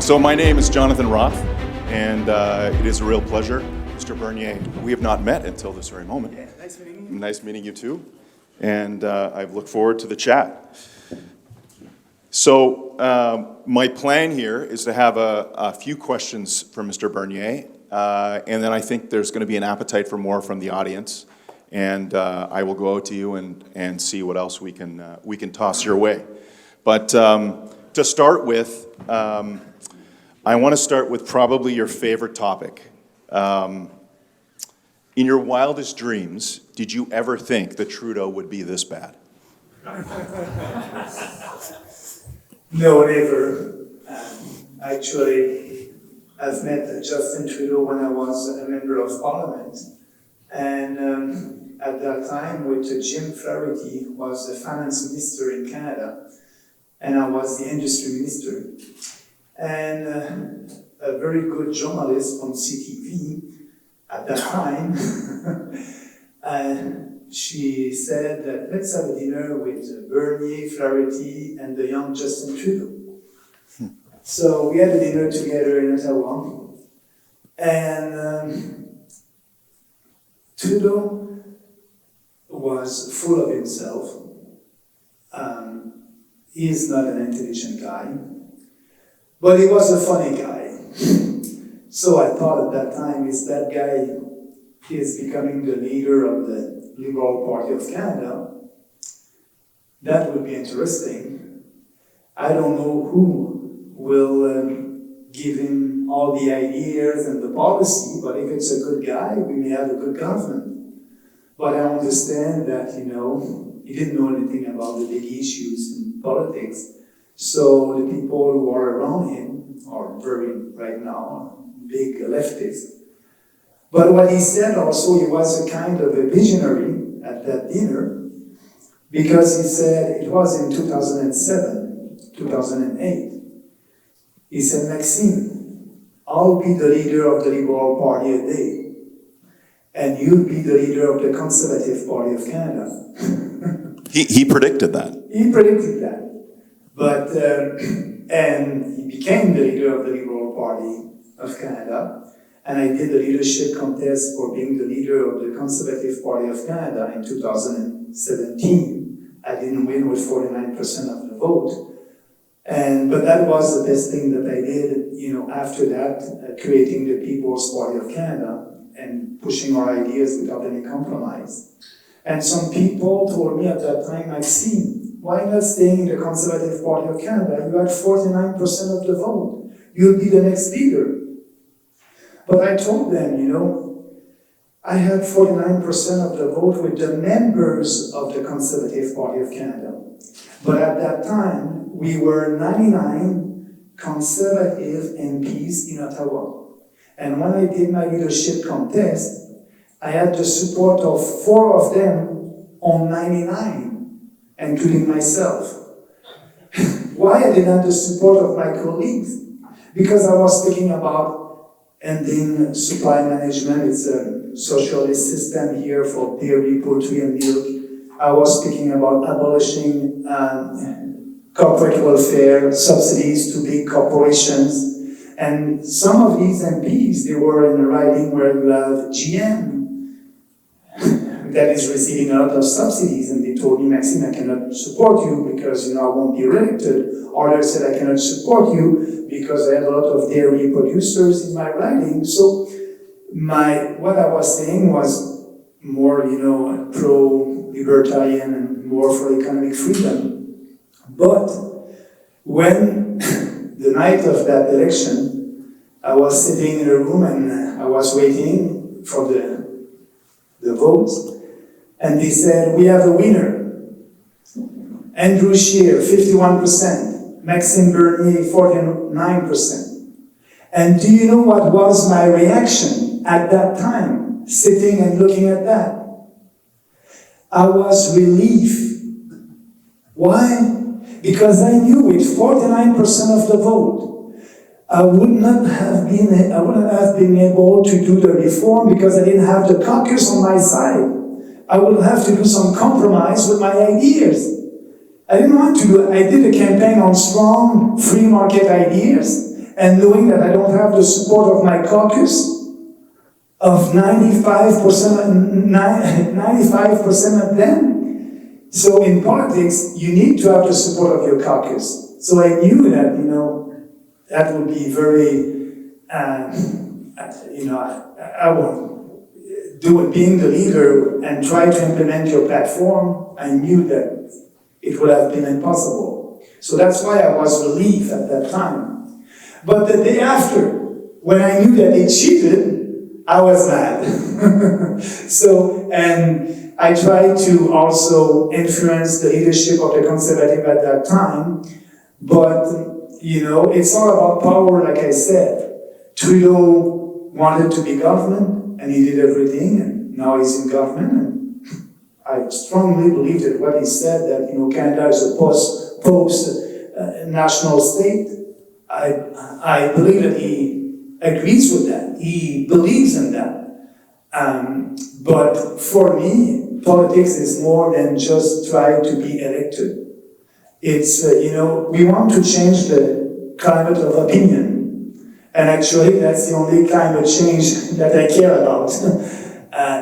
So my name is Jonathan Roth, and it is a real pleasure. Mr. Bernier, we have not met until this very moment. Yeah, nice meeting you. Nice meeting you too. And I look forward to the chat. So my plan here is to have a few questions for Mr. Bernier, and then I think there's going to be an appetite for more from the audience. And I will go out to you and see what else we can toss your way. But to start with, I want to start with probably your favorite topic. In your wildest dreams, did you ever think that Trudeau would be this bad? No, never. Actually, I've met Justin Trudeau when I was a member of Parliament. And at that time, with Jim Flaherty, who was the finance minister in Canada, and I was the industry minister. And a very good journalist from CTV at that time, and she said that let's have a dinner with Bernier, Flaherty, and the young Justin Trudeau. So we had a dinner together in Ottawa, and Trudeau was full of himself. He's not an intelligent guy, but he was a funny guy. So I thought at that time, is that guy is becoming the leader of the Liberal Party of Canada? That would be interesting. I don't know who will give him all the ideas and the policy, but if it's a good guy, we may have a good government. But I understand that, he didn't know anything about the big issues in politics. So the people who are around him are very, right now, big leftists. But what he said also, he was a kind of a visionary at that dinner, because he said, it was in 2007, 2008, he said, Maxime, I'll be the leader of the Liberal Party a day, and you'll be the leader of the Conservative Party of Canada. He predicted that. He predicted that. But, and he became the leader of the Liberal Party of Canada, and I did the leadership contest for being the leader of the Conservative Party of Canada in 2017. I didn't win with 49% of the vote. But that was the best thing that I did, after that, creating the People's Party of Canada and pushing our ideas without any compromise. And some people told me at that time, Maxime, why not staying in the Conservative Party of Canada? You had 49% of the vote. You'll be the next leader. But I told them, I had 49% of the vote with the members of the Conservative Party of Canada. But at that time, we were 99 Conservative MPs in Ottawa. And when I did my leadership contest, I had the support of 4 of them on 99, including myself. Why I didn't have the support of my colleagues? Because I was speaking about ending supply management. It's a socialist system here for dairy, poultry, and milk. I was speaking about abolishing corporate welfare, subsidies to big corporations. And some of these MPs, they were in a riding where you have GM, that is receiving a lot of subsidies, and they told me, Maxime, I cannot support you because I won't be elected. Others said I cannot support you because I have a lot of dairy producers in my riding. So what I was saying was more, pro-libertarian and more for economic freedom. But when the night of that election, I was sitting in a room and I was waiting for the votes. And they said, we have a winner. Andrew Scheer, 51%. Maxime Bernier, 49%. And do you know what was my reaction at that time, sitting and looking at that? I was relieved. Why? Because I knew with 49% of the vote, I wouldn't have been able to do the reform because I didn't have the caucus on my side. I would have to do some compromise with my ideas. I didn't want to I did a campaign on strong free market ideas, and knowing that I don't have the support of my caucus, of 95% of them. So in politics, you need to have the support of your caucus. So I knew that, that would be very, I won't do it being the leader and try to implement your platform. I knew that it would have been impossible. So that's why I was relieved at that time. But the day after, when I knew that they cheated, I was mad. And I tried to also influence the leadership of the Conservative at that time. But, it's all about power, like I said. Trudeau wanted to be government, and he did everything, and now he's in government. And I strongly believe that what he said, that, Canada is a post-national state, I believe that he agrees with that. He believes in that. But for me, politics is more than just try to be elected. It's, we want to change the climate of opinion. And actually, that's the only climate change that I care about.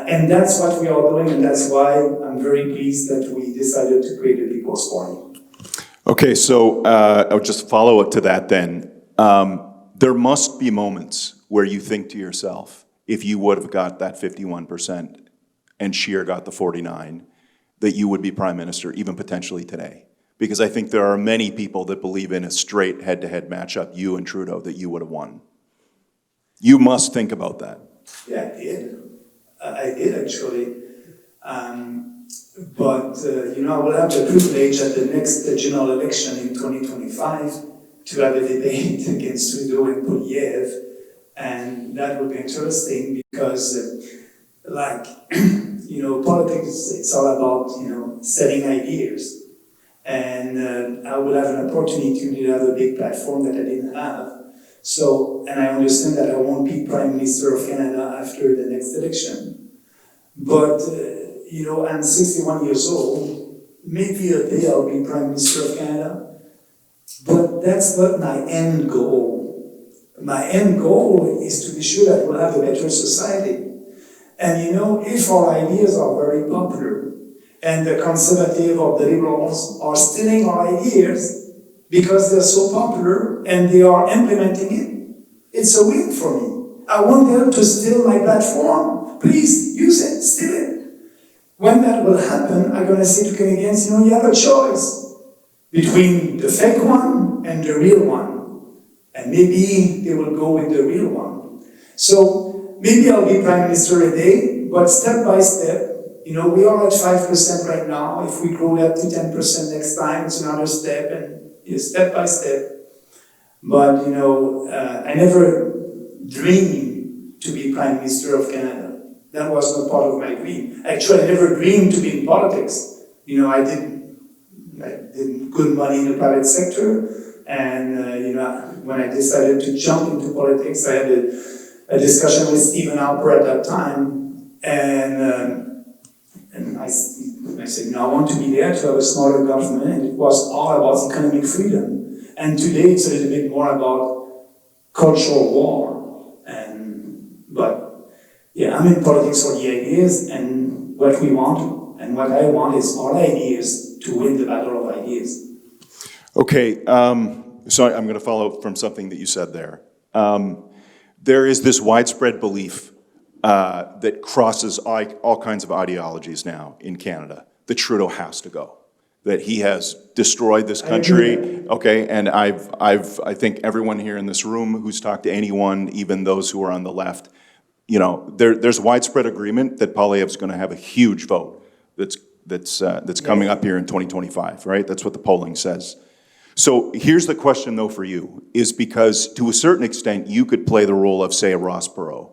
And that's what we are doing, and that's why I'm very pleased that we decided to create a People's Party. Okay, so I'll just follow up to that then. There must be moments where you think to yourself, if you would have got that 51% and Scheer got the 49%, that you would be prime minister, even potentially today. Because I think there are many people that believe in a straight head-to-head matchup, you and Trudeau, that you would have won. You must think about that. Yeah, I did. I did, actually. But I will have the privilege at the next general election in 2025 to have a debate against Trudeau and Poilievre, and that would be interesting because, politics, it's all about, selling ideas. And I will have an opportunity to have a big platform that I didn't have. So, and I understand that I won't be Prime Minister of Canada after the next election. But, I'm 61 years old. Maybe a day I'll be Prime Minister of Canada. But that's not my end goal. My end goal is to be sure that we'll have a better society. And if our ideas are very popular, and the Conservative or the Liberals are stealing our ideas because they're so popular and they are implementing it, it's a win for me. I want them to steal my platform. Please, use it, steal it. When that will happen, I'm going to say to Canadians, you have a choice between the fake one and the real one. And maybe they will go with the real one. So maybe I'll be Prime Minister a day, but step by step, we are at 5% right now. If we grow that to 10% next time, it's another step, and step by step. But, I never dreamed to be Prime Minister of Canada. That was not part of my dream. Actually, I never dreamed to be in politics. I did good money in the private sector, and, when I decided to jump into politics, I had a discussion with Harper at that time, and I said, I want to be there to have a smaller government, and it was all about economic freedom. And today it's a little bit more about cultural war. I'm in politics for the ideas, and what we want, and what I want is our ideas to win the battle of ideas. Okay, so I'm going to follow up from something that you said there. There is this widespread belief that crosses all kinds of ideologies now in Canada, that Trudeau has to go, that he has destroyed this country. Okay, and I think everyone here in this room who's talked to anyone, even those who are on the left, there's widespread agreement that Poilievre's going to have a huge vote that's coming up here in 2025, right? That's what the polling says. So here's the question, though, for you, is because to a certain extent you could play the role of, say, a Ross Perot,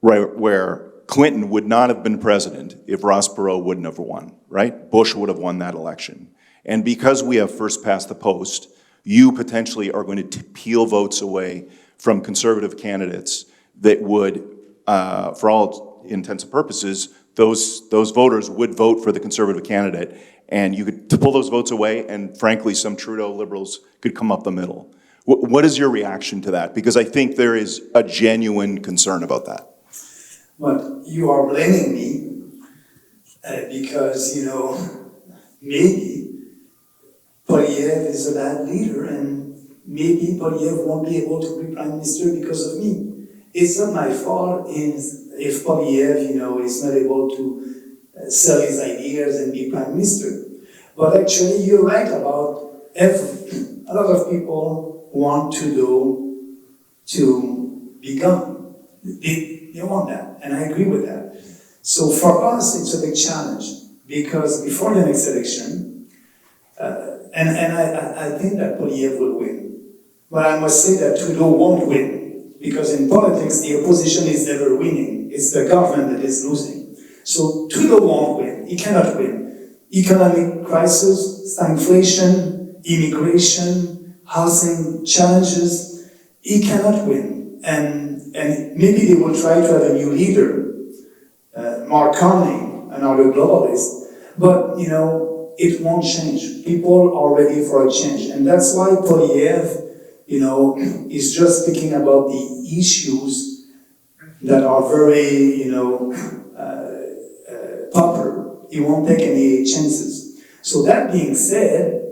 right, where Clinton would not have been president if Ross Perot wouldn't have won, right? Bush would have won that election. And because we have first past the post, you potentially are going to peel votes away from conservative candidates that would, for all intents and purposes, those voters would vote for the conservative candidate, and you could pull those votes away, and frankly, some Trudeau liberals could come up the middle. What is your reaction to that? Because I think there is a genuine concern about that. But you are blaming me because, maybe Poilievre is a bad leader and maybe Poilievre won't be able to be prime minister because of me. It's not my fault if Poilievre, is not able to sell his ideas and be prime minister. But actually, you're right about a lot of people want Trudeau to be gone. They want that, and I agree with that. So for us, it's a big challenge because before the next election, and I think that Poilievre will win. But I must say that Trudeau won't win because in politics, the opposition is never winning. It's the government that is losing. So Trudeau won't win. He cannot win. Economic crisis, stagflation, immigration, housing challenges, he cannot win. And maybe they will try to have a new leader, Mark Carney, another globalist, but it won't change. People are ready for a change. And that's why Poilievre, is just speaking about the issues that are very, popular. He won't take any chances. So that being said,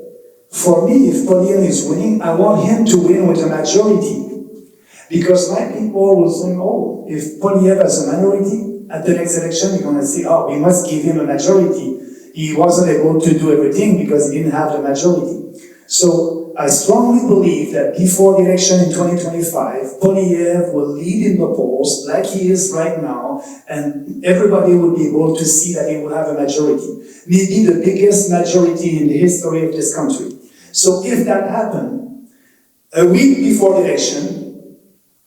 for me, if Poilievre is winning, I want him to win with a majority. Because my people will say, if Poilievre has a minority, at the next election, you're going to say, we must give him a majority. He wasn't able to do everything because he didn't have the majority. So I strongly believe that before the election in 2025, Poilievre will lead in the polls like he is right now, and everybody will be able to see that he will have a majority. Maybe the biggest majority in the history of this country. So if that happened, a week before the election,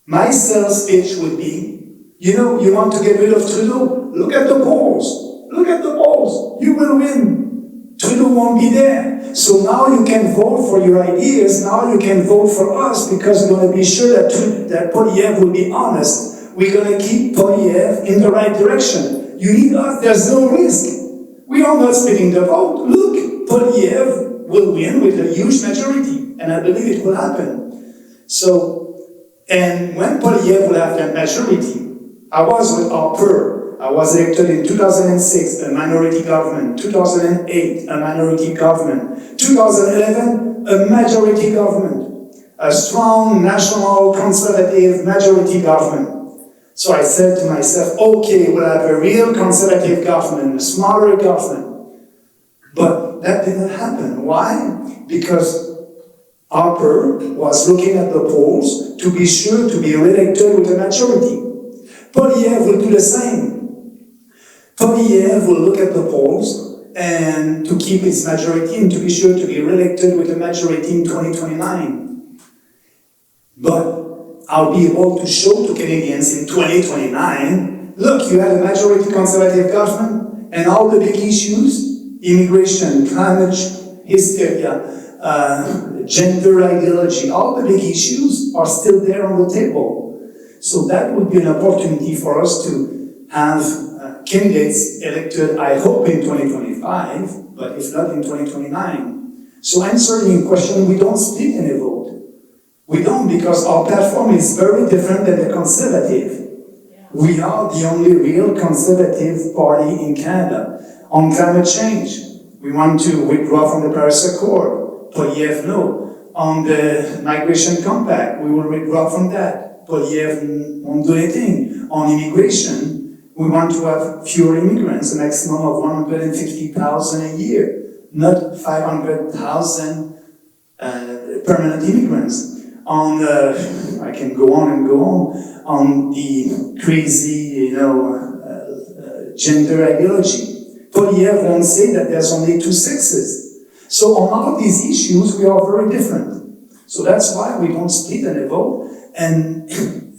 my sales pitch would be, you want to get rid of Trudeau? Look at the polls. Look at the polls. You will win. Trudeau won't be there. So now you can vote for your ideas. Now you can vote for us because we're going to be sure that Poilievre will be honest. We're going to keep Poilievre in the right direction. You need us. There's no risk. We are not splitting the vote. Look, Poilievre will win with a huge majority. And I believe it will happen. And when Poilievre will have that majority, I was with Harper. I was elected in 2006, a minority government. 2008, a minority government. 2011, a majority government. A strong national conservative majority government. So I said to myself, okay, we'll have a real conservative government, a smaller government. But that didn't happen. Why? Because Harper was looking at the polls to be sure to be re-elected with a majority. Poilievre will do the same. Poilievre will look at the polls and to keep its majority and to be sure to be re-elected with a majority in 2029. But I'll be able to show to Canadians in 2029, look, you have a majority conservative government and all the big issues, immigration, climate hysteria, gender ideology, all the big issues are still there on the table. So that would be an opportunity for us to have candidates elected, I hope, in 2025, but if not in 2029. So answering your question, we don't split any vote. We don't because our platform is very different than the Conservative. We are the only real Conservative party in Canada. On climate change, we want to withdraw from the Paris Accord. Poilievre, no. On the Migration Compact, we will withdraw from that. Poilievre won't do anything. On immigration, we want to have fewer immigrants, a maximum of 150,000 a year, not 500,000 permanent immigrants. I can go on the crazy, gender ideology. Poilievre won't say that there's only two sexes. So on all of these issues, we are very different. So that's why we don't split any vote. And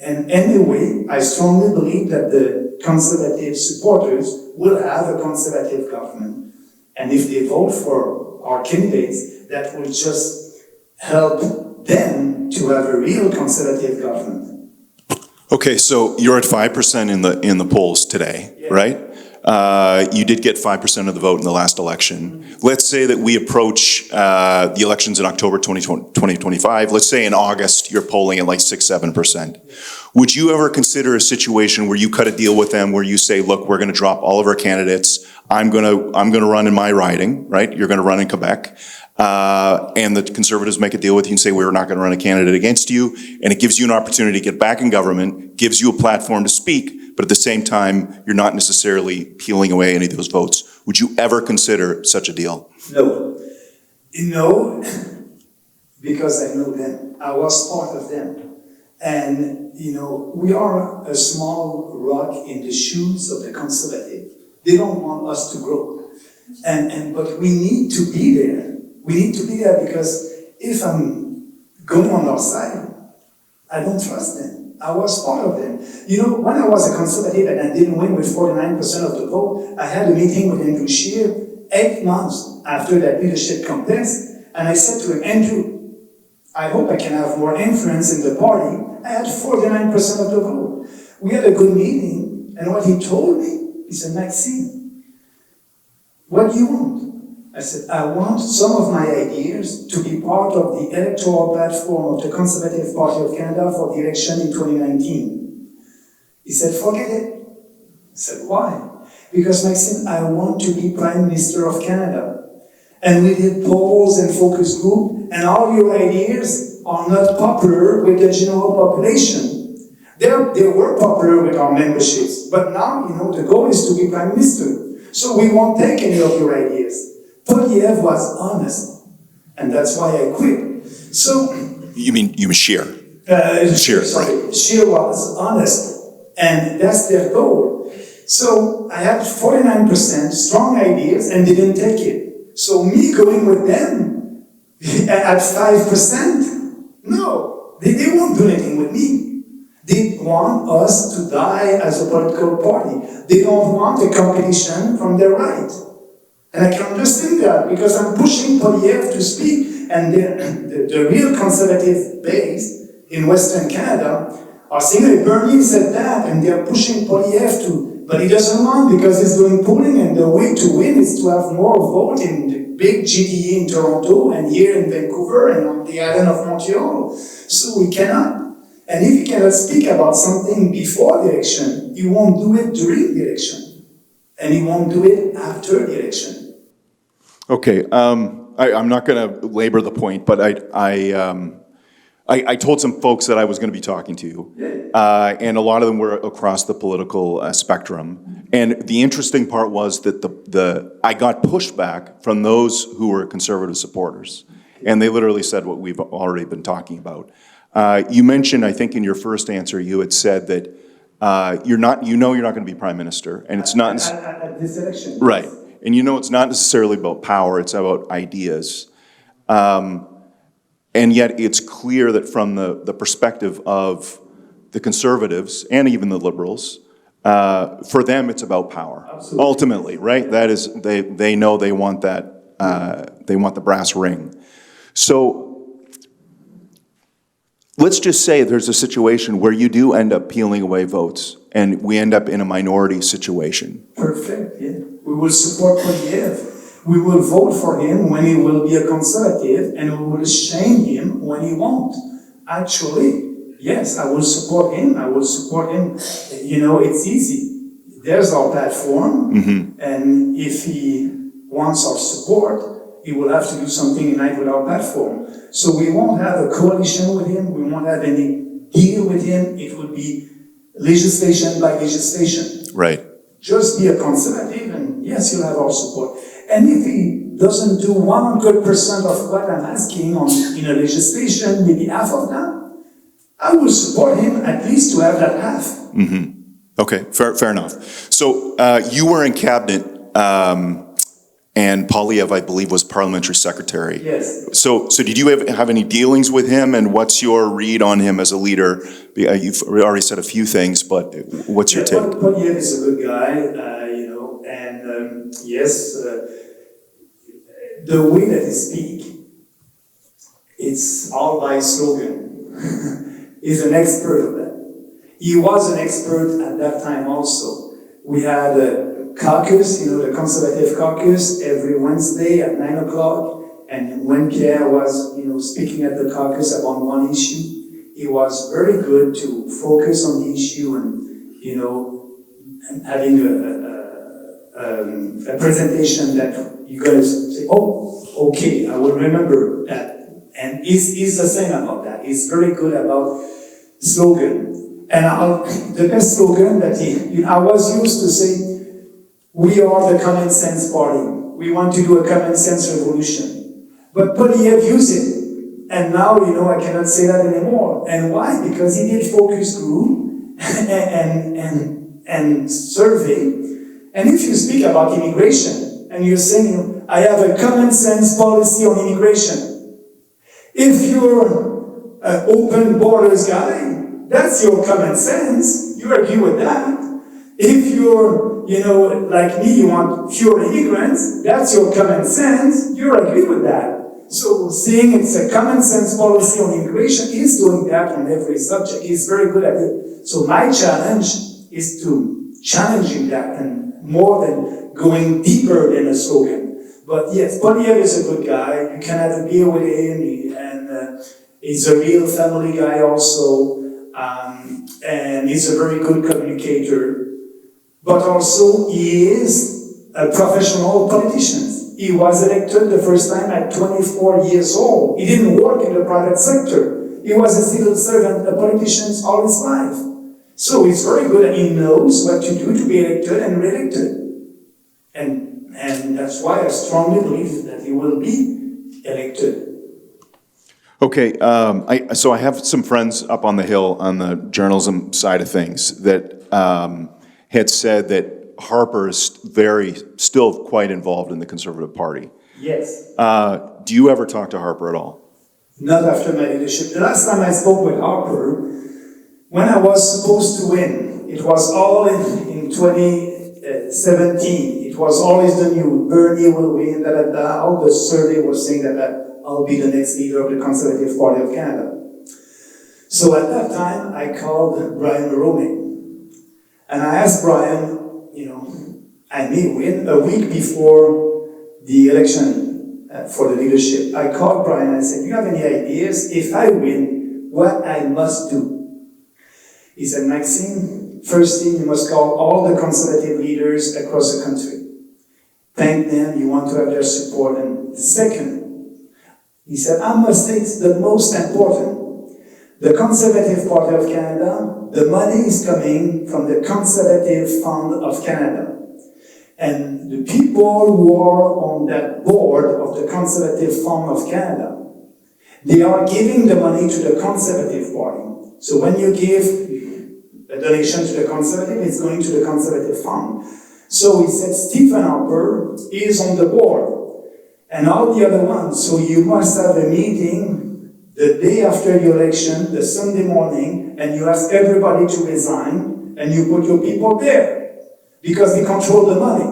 anyway, I strongly believe that the Conservative supporters will have a Conservative government. And if they vote for our candidates, that will just help them to have a real Conservative government. Okay, so you're at 5% in the polls today, right? You did get 5% of the vote in the last election. Let's say that we approach the elections in October 2025. Let's say in August you're polling at like 6-7%. Would you ever consider a situation where you cut a deal with them where you say, look, we're going to drop all of our candidates. I'm going to run in my riding, right? You're going to run in Quebec. And the Conservatives make a deal with you and say, we're not going to run a candidate against you. And it gives you an opportunity to get back in government, gives you a platform to speak, but at the same time, you're not necessarily peeling away any of those votes. Would you ever consider such a deal? No. No, because I know them. I was part of them. And, we are a small rock in the shoes of the Conservative. They don't want us to grow. But we need to be there. We need to be there because if I'm going on our side, I don't trust them. I was part of them. When I was a Conservative and I didn't win with 49% of the vote, I had a meeting with Andrew Scheer 8 months after that leadership contest, and I said to him, Andrew, I hope I can have more influence in the party. I had 49% of the vote. We had a good meeting, and what he told me, he said, Maxime, what do you want? I said, I want some of my ideas to be part of the electoral platform of the Conservative Party of Canada for the election in 2019. He said, forget it. I said, why? Because, Maxime, I want to be Prime Minister of Canada. And we did polls and focus group, and all your ideas are not popular with the general population. They were popular with our memberships, but now, the goal is to be Prime Minister. So we won't take any of your ideas. Polyev was honest, and that's why I quit. So You mean Scheer? Scheer, sorry. Scheer was honest, and that's their goal. So I had 49% strong ideas and didn't take it. So me going with them at 5%, no, they won't do anything with me. They want us to die as a political party. They don't want a competition from their right. And I can understand that because I'm pushing Polyev to speak, and the real Conservative base in Western Canada are saying, hey, Bernier said that, and they're pushing Polyev to, but he doesn't want because he's doing polling, and the way to win is to have more vote in the big GDE in Toronto, and here in Vancouver, and on the island of Montreal. So we cannot. And if he cannot speak about something before the election, he won't do it during the election. And he won't do it after the election. Okay, I'm not going to labor the point, but I told some folks that I was going to be talking to you, and a lot of them were across the political spectrum. And the interesting part was that I got pushback from those who were Conservative supporters, and they literally said what we've already been talking about. You mentioned, I think in your first answer, you had said that you're not going to be Prime Minister, and it's not at this election. Right. And it's not necessarily about power, it's about ideas. And yet it's clear that from the perspective of the Conservatives and even the Liberals, for them it's about power. Absolutely. Ultimately, right? That is, they know they want that, they want the brass ring. So let's just say there's a situation where you do end up peeling away votes and we end up in a minority situation. Perfect, yeah. We will support Polyev. We will vote for him when he will be a Conservative, and we will shame him when he won't. Actually, yes, I will support him. I will support him. It's easy. There's our platform, and if he wants our support, he will have to do something in line with our platform. So we won't have a coalition with him. We won't have any deal with him. It will be legislation by legislation. Right. Just be a Conservative, and yes, you'll have our support. And if he doesn't do 100% of what I'm asking in a legislation, maybe half of that, I will support him at least to have that half. Mm-hmm. Okay, fair enough. So you were in cabinet, and Polyev, I believe, was parliamentary secretary. Yes. So did you have any dealings with him, and what's your read on him as a leader? You've already said a few things, but what's your take? Polyev is a good guy, and yes, the way that he speaks, it's all by slogan. He's an expert of that. He was an expert at that time also. We had caucus, the Conservative caucus, every Wednesday at 9 o'clock. And when Pierre was, speaking at the caucus about one issue, it was very good to focus on the issue and, having a presentation that you guys say, oh, okay, I will remember that. And he's the same about that. He's very good about slogan. And the best slogan that I was used to say, we are the common sense party. We want to do a common sense revolution. But Polyev used it. And now, I cannot say that anymore. And why? Because he did focus group and survey. And if you speak about immigration, and you're saying, I have a common sense policy on immigration. If you're an open borders guy, that's your common sense. You agree with that. If you're, like me, you want fewer immigrants, that's your common sense. You agree with that. So saying it's a common sense policy on immigration, he's doing that on every subject. He's very good at it. So my challenge is to challenging that and more than going deeper than a slogan. But yes, Polyev is a good guy. You can have a beer with him, and he's a real family guy also. And he's a very good communicator. But also, he is a professional politician. He was elected the first time at 24 years old. He didn't work in the private sector. He was a civil servant, a politician all his life. So he's very good and he knows what to do to be elected and re-elected. And that's why I strongly believe that he will be elected. Okay, so I have some friends up on the Hill on the journalism side of things that had said that Harper is still quite involved in the Conservative Party. Yes. Do you ever talk to Harper at all? Not after my leadership. The last time I spoke with Harper, when I was supposed to win, it was all in 2017. It was always the news. Bernier will win, all the survey was saying that I'll be the next leader of the Conservative Party of Canada. So at that time, I called Brian Mulroney. And I asked Brian, I may win a week before the election for the leadership. I called Brian and I said, do you have any ideas? If I win, what I must do? He said, Maxime, first thing, you must call all the Conservative leaders across the country. Thank them, you want to have their support. And second, he said, I must say it's the most important. The Conservative Party of Canada, the money is coming from the Conservative Fund of Canada. And the people who are on that board of the Conservative Fund of Canada, they are giving the money to the Conservative Party. So when you give a donation to the Conservative, it's going to the Conservative Fund. So he said, Stephen Harper is on the board, and all the other ones. So you must have a meeting the day after the election, the Sunday morning, and you ask everybody to resign, and you put your people there. Because they control the money.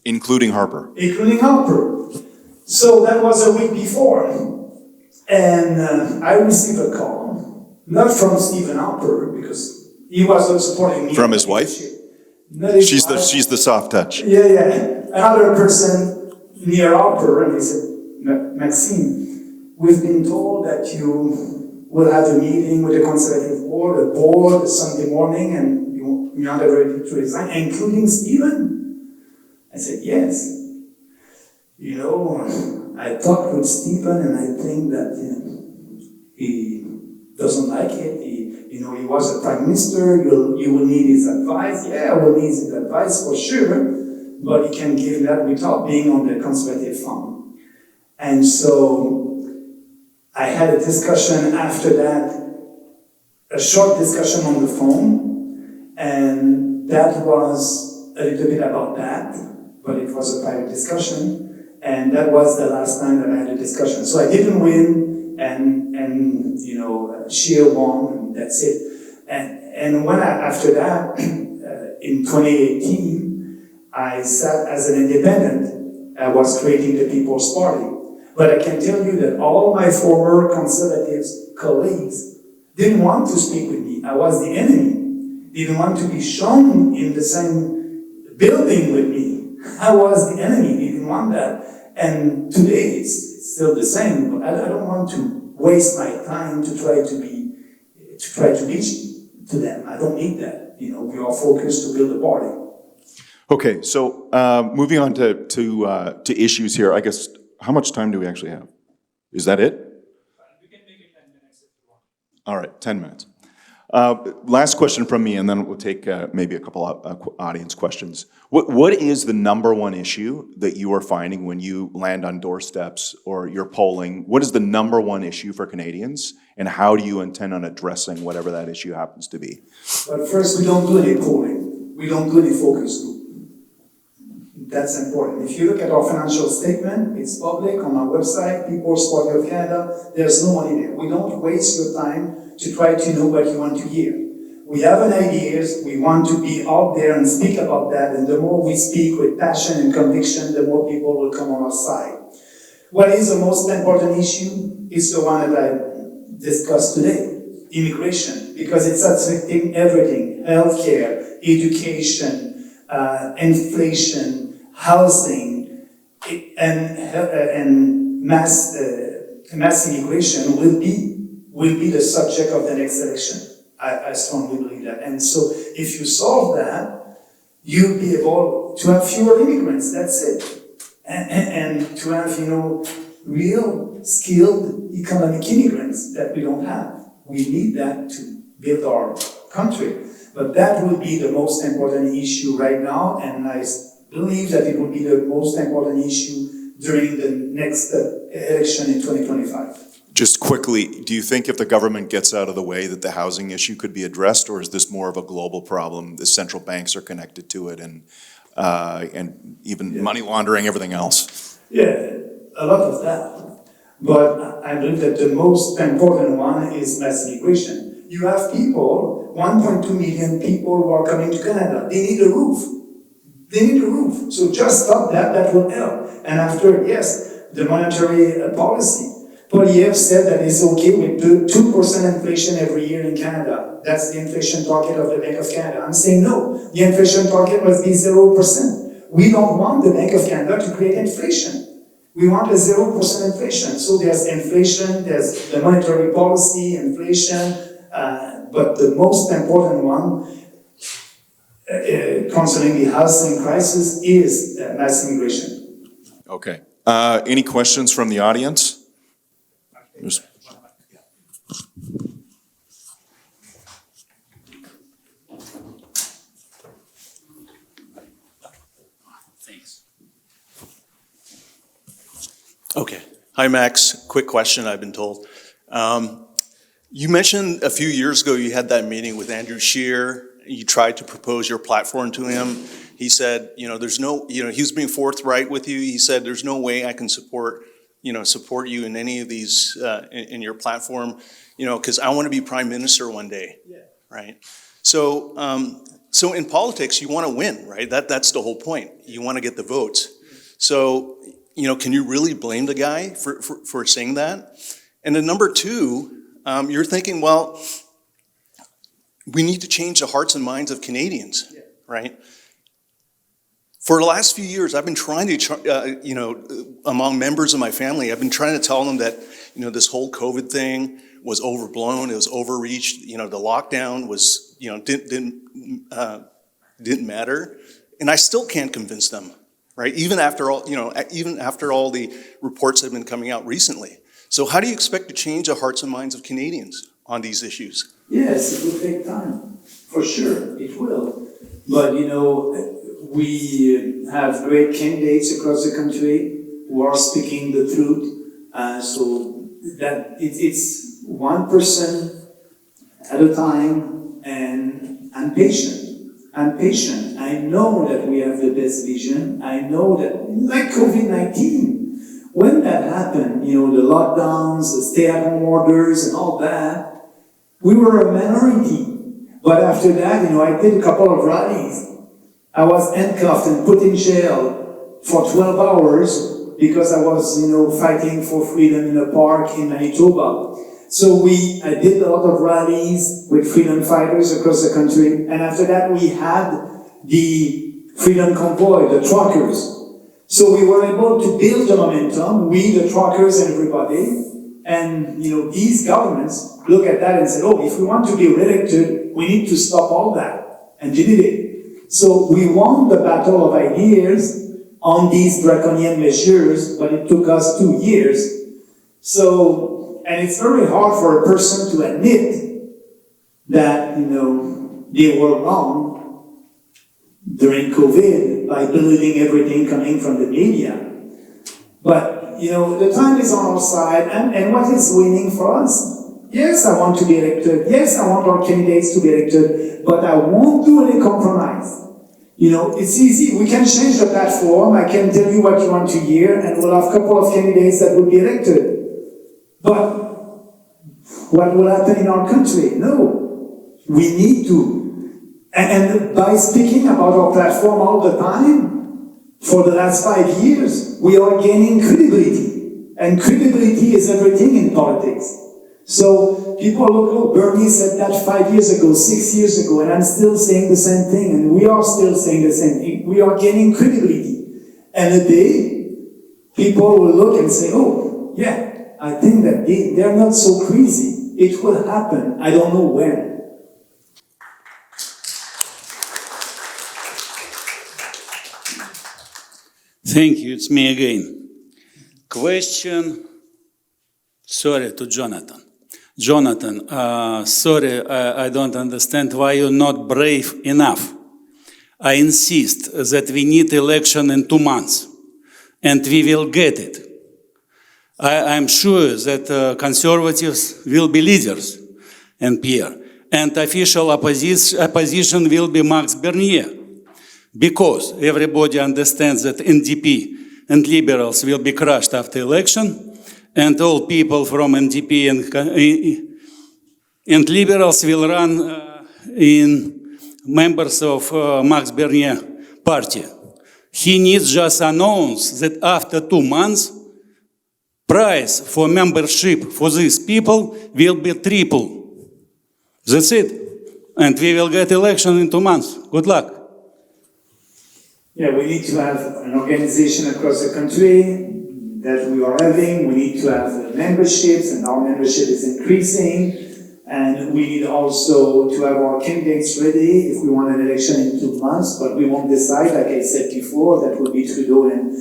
Including Harper. Including Harper. So that was a week before. And I received a call, not from Stephen Harper, because he wasn't supporting me. From his wife? She's the soft touch. Yeah. Another person near Harper, and he said, Maxime, we've been told that you will have a meeting with the Conservative board Sunday morning, and you are ready to resign, including Stephen? I said, yes. I talked with Stephen, and I think that he doesn't like it. He was a prime minister. You will need his advice. Yeah, I will need his advice for sure, but he can give that without being on the Conservative Fund. And so I had a discussion after that, a short discussion on the phone. And that was a little bit about that, but it was a private discussion, and that was the last time that I had a discussion. So I didn't win, and Shear won, and that's it. And after that, in 2018, I sat as an independent. I was creating the People's Party. But I can tell you that all my former Conservatives colleagues didn't want to speak with me. I was the enemy. Didn't want to be shown in the same building with me. I was the enemy, he didn't want that. And today it's still the same, but I don't want to waste my time to try to reach to them. I don't need that. You know, we are focused to build a party. Okay, so moving on to issues here, I guess, how much time do we actually have? Is that it? We can make it 10 minutes if you want. All right, 10 minutes. Last question from me, and then we'll take maybe a couple of audience questions. What is the number one issue that you are finding when you land on doorsteps or you're polling? What is the number one issue for Canadians, and how do you intend on addressing whatever that issue happens to be? But first, we don't do any polling. We don't do any focus group. That's important. If you look at our financial statement, it's public on our website, People's Party of Canada, there's no money there. We don't waste your time to try to know what you want to hear. We have an ideas, we want to be out there and speak about that, and the more we speak with passion and conviction, the more people will come on our side. What is the most important issue? Is the one that I discussed today, immigration, because it's affecting everything, healthcare, education, inflation, housing, and mass immigration will be the subject of the next election. I strongly believe that. And so if you solve that, you'll be able to have fewer immigrants, that's it. And to have, real skilled economic immigrants that we don't have. We need that to build our country. But that will be the most important issue right now, and I believe that it will be the most important issue during the next election in 2025. Just quickly, do you think if the government gets out of the way that the housing issue could be addressed, or is this more of a global problem? The central banks are connected to it, and even money laundering, everything else? Yeah, a lot of that. But I believe that the most important one is mass immigration. You have people, 1.2 million people who are coming to Canada. They need a roof. They need a roof. So just stop that, that will help. And after, yes, the monetary policy. Polyev said that it's okay with 2% inflation every year in Canada. That's the inflation target of the Bank of Canada. I'm saying no, the inflation target must be 0%. We don't want the Bank of Canada to create inflation. We want a 0% inflation. So there's inflation, there's the monetary policy, inflation, but the most important one concerning the housing crisis is mass immigration. Okay. Any questions from the audience? Thanks. Okay. Hi, Max. Quick question, I've been told. You mentioned a few years ago you had that meeting with Andrew Scheer. You tried to propose your platform to him. He said, he was being forthright with you. He said, there's no way I can support you in any of these, in your platform, because I want to be prime minister one day, right? So in politics, you want to win, right? That's the whole point. You want to get the votes. So, can you really blame the guy for saying that? And then number two, you're thinking, well, we need to change the hearts and minds of Canadians, right? For the last few years, I've been trying to, among members of my family, I've been trying to tell them that, this whole COVID thing was overblown, it was overreached, the lockdown was, didn't matter, and I still can't convince them, right? Even after all the reports that have been coming out recently. So how do you expect to change the hearts and minds of Canadians on these issues? Yes, it will take time, for sure, it will. But we have great candidates across the country who are speaking the truth. So that it's one person at a time, and I'm patient. I'm patient. I know that we have the best vision. I know that, like COVID-19, when that happened, the lockdowns, the stay-at-home orders and all that, we were a minority. But after that, I did a couple of rallies. I was handcuffed and put in jail for 12 hours because I was, fighting for freedom in a park in Manitoba. So I did a lot of rallies with freedom fighters across the country. And after that, we had the Freedom Convoy, the truckers. So we were able to build the momentum, we, the truckers and everybody, and these governments look at that and say, oh, if we want to be re-elected, we need to stop all that. And they did it. So we won the battle of ideas on these draconian measures, but it took us 2 years. So, and it's very hard for a person to admit that, they were wrong during COVID by believing everything coming from the media. But, the time is on our side, and what is winning for us? Yes, I want to be elected. Yes, I want our candidates to be elected, but I won't do any compromise. It's easy. We can change the platform. I can tell you what you want to hear, and we'll have a couple of candidates that will be elected. But what will happen in our country? No. We need to. And by speaking about our platform all the time, for the last 5 years, we are gaining credibility. And credibility is everything in politics. So people look, oh, Bernie said that 5 years ago, 6 years ago, and I'm still saying the same thing, and we are still saying the same thing. We are gaining credibility. And a day, people will look and say, oh, yeah, I think that they're not so crazy. It will happen. I don't know when. Thank you. It's me again. Question, sorry, to Jonathan. Jonathan, sorry, I don't understand why you're not brave enough. I insist that we need election in 2 months, and we will get it. I'm sure that conservatives will be leaders in Pierre, and official opposition will be Max Bernier, because everybody understands that NDP and liberals will be crushed after election, and all people from NDP and liberals will run in members of Max Bernier party. He needs just announce that after 2 months, price for membership for these people will be triple. That's it. And we will get election in 2 months. Good luck. Yeah, we need to have an organization across the country that we are having. We need to have memberships, and our membership is increasing. And we need also to have our candidates ready if we want an election in 2 months, but we won't decide, like I said before, that will be Trudeau, and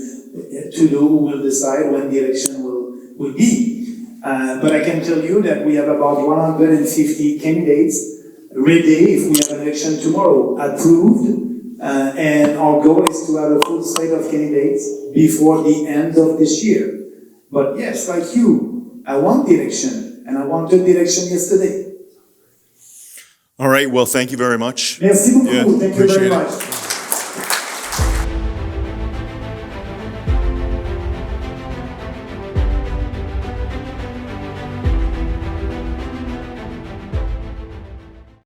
Trudeau will decide when the election will be. But I can tell you that we have about 150 candidates ready if we have an election tomorrow, approved. And our goal is to have a full slate of candidates before the end of this year. But yes, like you, I want the election, and I wanted the election yesterday. All right, well, thank you very much. Merci beaucoup. Yeah, Thank you very appreciate it. much.